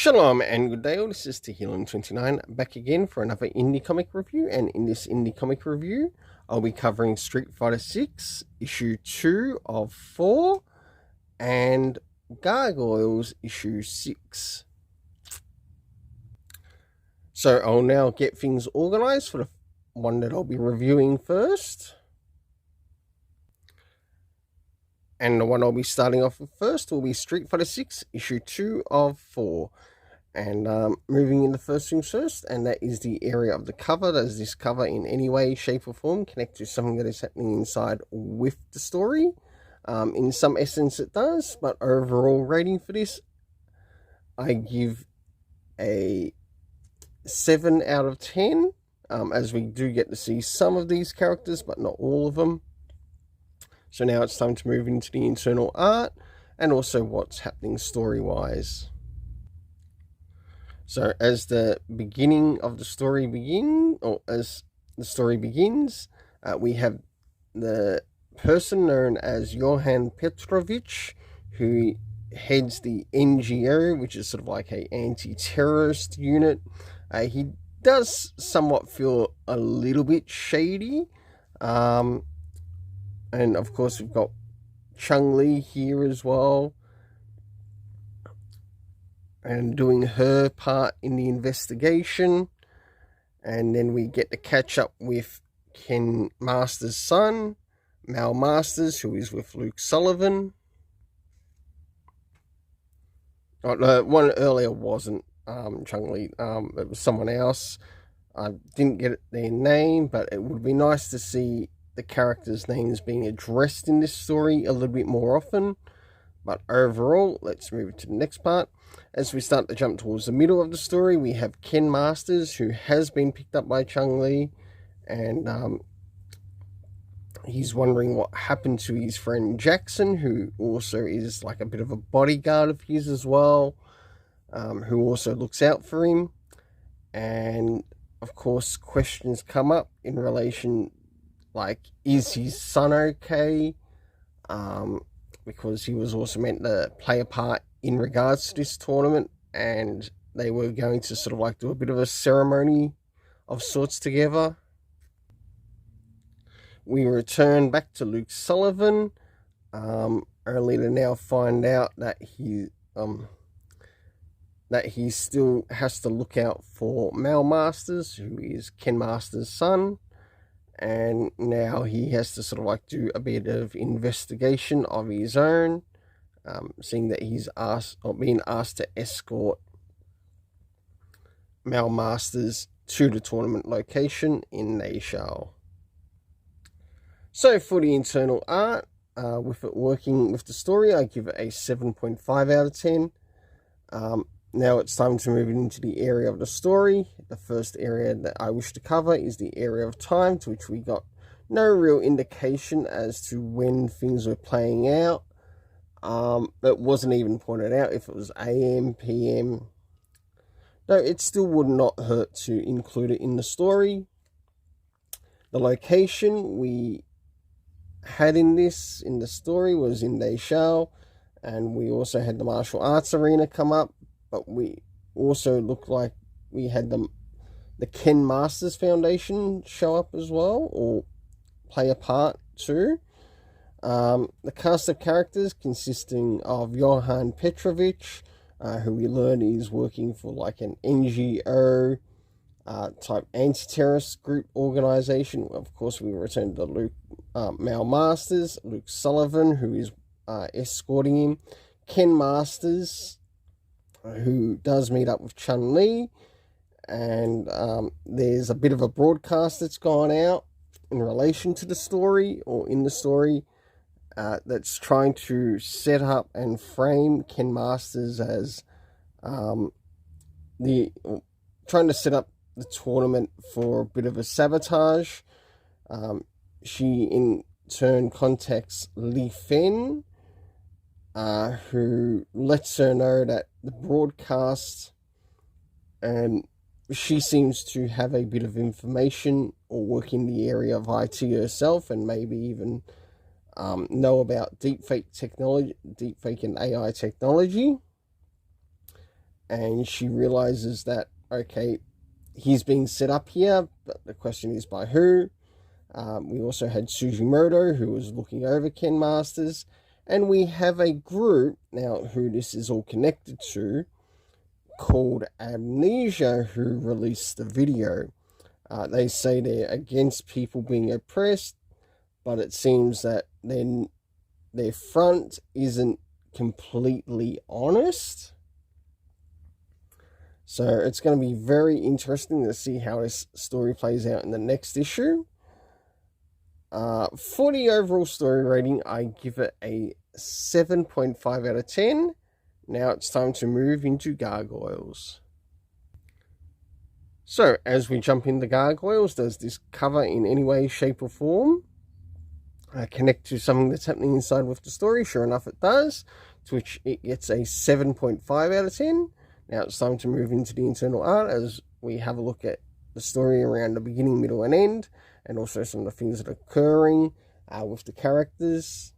Shalom and good day all, this is Tehillim29 back again for another indie comic review, and in this indie comic review I'll be covering Street Fighter 6 issue 2 of 4 and Gargoyles issue 6. So I'll now get things organised for the one that I'll be reviewing first. And the one I'll be starting off with first will be Street Fighter 6 issue 2 of 4. And moving into first things first, and that is the area of the cover. Does this cover in any way, shape or form connect to something that is happening inside with the story? In some essence it does, but overall rating for this, I give a 7 out of 10, as we do get to see some of these characters, but not all of them. So now it's time to move into the internal art, and also what's happening story-wise. So as the beginning of the story begins, we have the person known as Johan Petrovich, who heads the NGO, which is sort of like a anti-terrorist unit. He does somewhat feel a little bit shady. And of course we've got Chun-Li here as well, and doing her part in the investigation. And then we get to catch up with Ken Masters' son, Mal Masters, who is with Luke Sullivan. Oh, the one earlier wasn't Chun-Li, it was someone else. I didn't get their name, but it would be nice to see the characters' names being addressed in this story a little bit more often. But overall, let's move to the next part. As we start to jump towards the middle of the story, we have Ken Masters, who has been picked up by Chun-Li, and he's wondering what happened to his friend Jackson, who also is like a bit of a bodyguard of his as well, who also looks out for him. And of course, questions come up in relation, like, is his son okay? Because he was also meant to play a part in regards to this tournament, and they were going to sort of like do a bit of a ceremony of sorts together. We return back to Luke Sullivan, only to now find out that he still has to look out for Mal Masters, who is Ken Masters' son. And now he has to sort of like do a bit of investigation of his own, seeing that he's being asked to escort Mal Masters to the tournament location in Nashal. So for the internal art, with it working with the story, I give it a 7.5 out of 10. Now it's time to move into the area of the story. The first area that I wish to cover is the area of time, to which we got no real indication as to when things were playing out. It wasn't even pointed out if it was AM, PM. No, it still would not hurt to include it in the story. The location we had in the story was in Nashal, and we also had the martial arts arena come up. But we also looked like we had the Ken Masters Foundation show up as well, or play a part too. The cast of characters consisting of Johan Petrovich, who we learn is working for like an NGO type anti-terrorist group organization. Of course, we return to Luke Mal Masters, Luke Sullivan, who is escorting him, Ken Masters, who does meet up with Chun-Li, and there's a bit of a broadcast that's gone out in relation to the story, or in the story, that's trying to set up and frame Ken Masters as trying to set up the tournament for a bit of a sabotage. She in turn contacts Li Fen, who lets her know that the broadcast, and she seems to have a bit of information or work in the area of IT herself, and maybe even know about deepfake and AI technology. and she realizes that, okay, he's being set up here, but the question is by who. We also had Sujimoto, who was looking over Ken Masters, and we have a group, now who this is all connected to, called Amnesia, who released the video. They say they're against people being oppressed, but it seems that then their front isn't completely honest. So it's going to be very interesting to see how this story plays out in the next issue. For the overall story rating, I give it a 7.5 out of 10. Now it's time to move into Gargoyles. So, as we jump into Gargoyles, does this cover in any way, shape or form connect to something that's happening inside with the story? Sure enough, it does, to which it gets a 7.5 out of 10. Now it's time to move into the internal art as we have a look at the story around the beginning, middle and end, and also some of the things that are occurring with the characters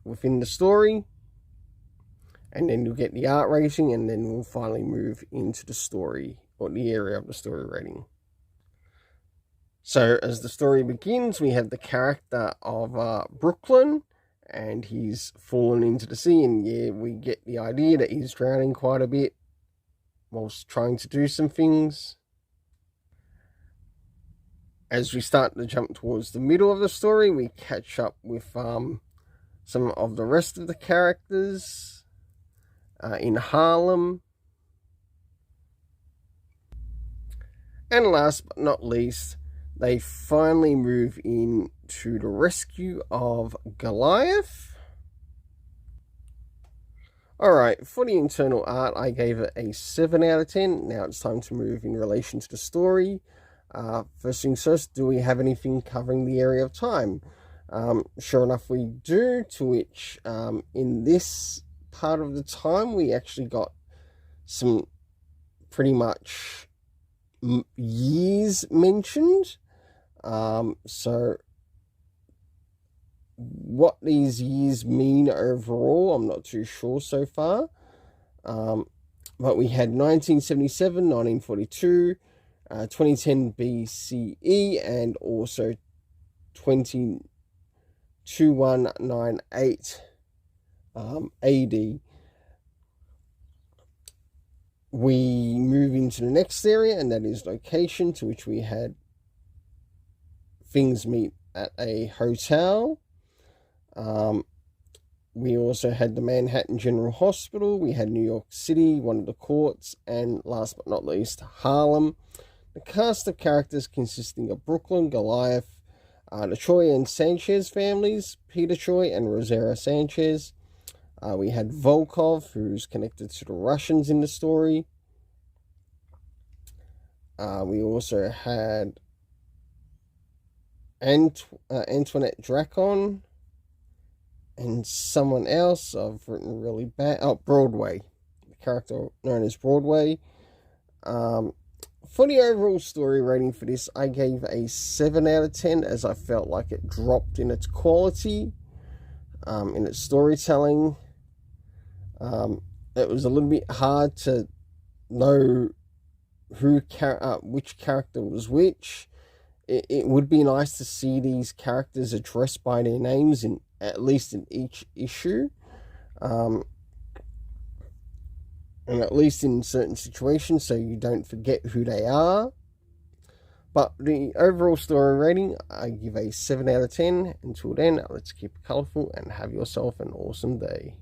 within the story. And then you'll get the art rating, and then we'll finally move into the story, or the area of the story rating. So as the story begins, we have the character of Brooklyn, and he's fallen into the sea, and yeah, we get the idea that he's drowning quite a bit whilst trying to do some things. As we start to jump towards the middle of the story, we catch up with some of the rest of the characters in Harlem. And last but not least, they finally move in to the rescue of Goliath. Alright, for the internal art, I gave it a 7 out of 10. Now it's time to move in relation to the story. First things first, do we have anything covering the area of time? Sure enough, we do, to which in this part of the time, we actually got some pretty much years mentioned. So what these years mean overall, I'm not too sure so far. But we had 1977, 1942, 2010 BCE, and also 2198 AD. We move into the next area, and that is location, to which we had things meet at a hotel. We also had the Manhattan General Hospital. We had New York City, one of the courts, and last but not least, Harlem. The cast of characters consisting of Brooklyn, Goliath, the Choi and Sanchez families, Peter Choi and Rosario Sanchez. We had Volkov, who's connected to the Russians in the story. We also had Antoinette Dracon and someone else I've written really bad. Oh, Broadway. The character known as Broadway. For the overall story rating for this, I gave a 7 out of 10, as I felt like it dropped in its quality, in its storytelling. It was a little bit hard to know which character was which. It would be nice to see these characters addressed by their names, at least in each issue. And at least in certain situations, so you don't forget who they are. But the overall story rating, I give a 7 out of 10. Until then, let's keep it colourful and have yourself an awesome day.